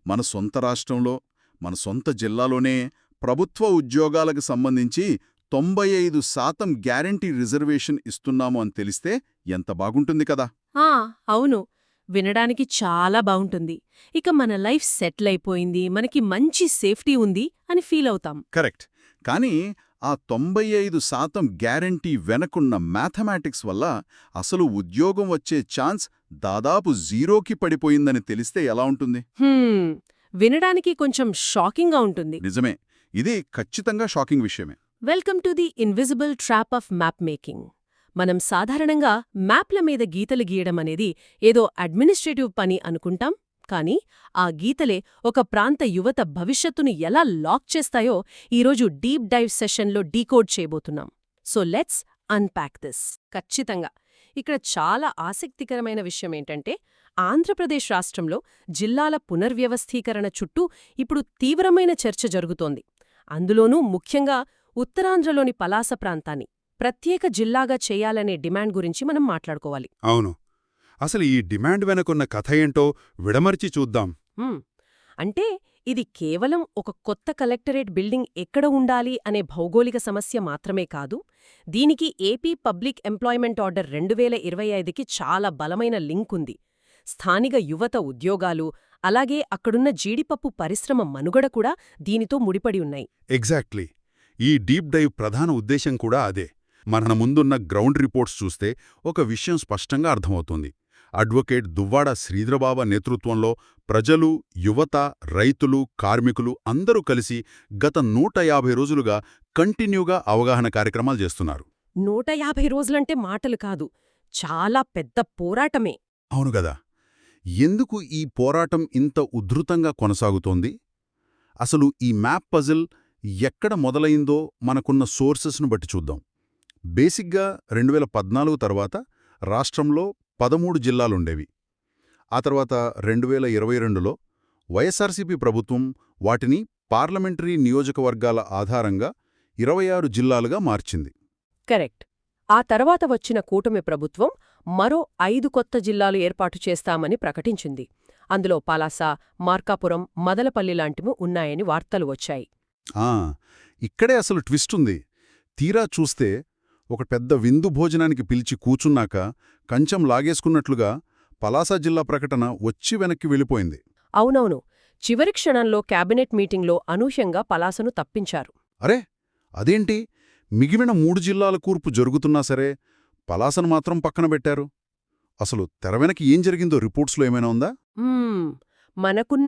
మన సొంత రాష్ట్రంలో మన సొంత జిల్లాలోనే ప్రభుత్వ ఉద్యోగాలకు సంబంధించి 95% గ్యారంటీ రిజర్వేషన్ ఇస్తున్నాము అని తెలిస్తే ఎంత బాగుంటుంది కదా. ఆ, అవును. వినడానికి చాలా బావుంటుంది. ఇక మన లైఫ్ సెటిల్ అయిపోయింది, మనకి మంచి సేఫ్టీ ఉంది అని ఫీల్ అవుతాం. కరెక్ట్. కానీ ఆ 95% గ్యారంటీ వెనకున్న మ్యాథమెటిక్స్ వల్ల అసలు ఉద్యోగం వచ్చే ఛాన్స్ దాదాపు జీరోకి పడిపోయిందని తెలిస్తే ఎలా ఉంటుంది? వినడానికి కొంచెం షాకింగ్గా ఉంటుంది. నిజమే. ఇది ఖచ్చితంగా షాకింగ్ విషయమే. Welcome to the invisible trap of map making. మనం సాధారణంగా మ్యాప్ల మీద గీతలు గీయడం అనేది ఏదో అడ్మినిస్ట్రేటివ్ పని అనుకుంటాం. కానీ ఆ గీతలే ఒక ప్రాంత యువత భవిష్యత్తును ఎలా లాక్ చేస్తాయో ఈరోజు డీప్ డైవ్ సెషన్లో డీకోడ్ చేయబోతున్నాం. So let's unpack this. ఖచ్చితంగా. ఇక్కడ చాలా ఆసక్తికరమైన విషయమేంటంటే, ఆంధ్రప్రదేశ్ రాష్ట్రంలో జిల్లాల పునర్వ్యవస్థీకరణ చుట్టూ ఇప్పుడు తీవ్రమైన చర్చ జరుగుతోంది. అందులోనూ ముఖ్యంగా ఉత్తరాంధ్రలోని పలాస ప్రాంతాన్ని ప్రత్యేక జిల్లాగా చేయాలనే డిమాండ్ గురించి మనం మాట్లాడుకోవాలి. అవును. అసలు ఈ డిమాండ్ వెనకున్న కథ ఏంటో విడమర్చి చూద్దాం. అంటే ఇది కేవలం ఒక కొత్త కలెక్టరేట్ బిల్డింగ్ ఎక్కడ ఉండాలి అనే భౌగోళిక సమస్య మాత్రమే కాదు. దీనికి ఏపీ పబ్లిక్ ఎంప్లాయ్మెంట్ ఆర్డర్ 2025కి చాలా బలమైన లింక్ ఉంది. స్థానిక యువత ఉద్యోగాలు, అలాగే అక్కడున్న జీడిపప్పు పరిశ్రమ మనుగడ కూడా దీనితో ముడిపడి ఉన్నాయి. ఎగ్జాక్ట్లీ. ఈ డీప్ డైవ్ ప్రధాన ఉద్దేశం కూడా అదే. మన ముందున్న గ్రౌండ్ రిపోర్ట్స్ చూస్తే ఒక విషయం స్పష్టంగా అర్థమవుతుంది. అడ్వకేట్ దువ్వాడ శ్రీధరబాబు నేతృత్వంలో ప్రజలు, యువత, రైతులు, కార్మికులు అందరూ కలిసి గత 150 రోజులుగా కంటిన్యూగా అవగాహన కార్యక్రమాలు చేస్తున్నారు. 150 రోజులంటే మాటలు కాదు, చాలా పెద్ద పోరాటమే. అవునుగదా. ఎందుకు ఈ పోరాటం ఇంత ఉధృతంగా కొనసాగుతోంది? అసలు ఈ మ్యాప్ పజిల్ ఎక్కడ మొదలైందో మనకున్న సోర్సెస్ను బట్టి చూద్దాం. బేసిక్గా 2014 తర్వాత రాష్ట్రంలో 13 జిల్లాలుండేవి. ఆ తర్వాత 2022లో వైఎస్ఆర్సీపీ ప్రభుత్వం వాటిని పార్లమెంటరీ నియోజకవర్గాల ఆధారంగా 26 జిల్లాలుగా మార్చింది. కరెక్ట్. ఆ తర్వాత వచ్చిన కూటమి ప్రభుత్వం మరో 5 కొత్త జిల్లాలు ఏర్పాటు చేస్తామని ప్రకటించింది. అందులో పలాస, మార్కాపురం, మదలపల్లి లాంటివి ఉన్నాయని వార్తలు వచ్చాయి. ఇక్కడే అసలు ట్విస్టుంది. తీరా చూస్తే ఒక పెద్ద విందు భోజనానికి పిలిచి కూచున్నాక కంచం లాగేసుకున్నట్లుగా పలాస జిల్లా ప్రకటన వచ్చి వెనక్కి వెళ్ళిపోయింది. అవునవును. చివరి క్షణంలో కేబినెట్ మీటింగ్లో అనూహ్యంగా పలాసను తప్పించారు. అరే, అదేంటి? మిగిలిన 3 జిల్లాల కూర్పు జరుగుతున్నా సరే పలాసను మాత్రం పక్కన పెట్టారు. అసలు తెరవెనకి ఏం జరిగిందో రిపోర్ట్స్లో ఏమైనా ఉందా? మనకున్న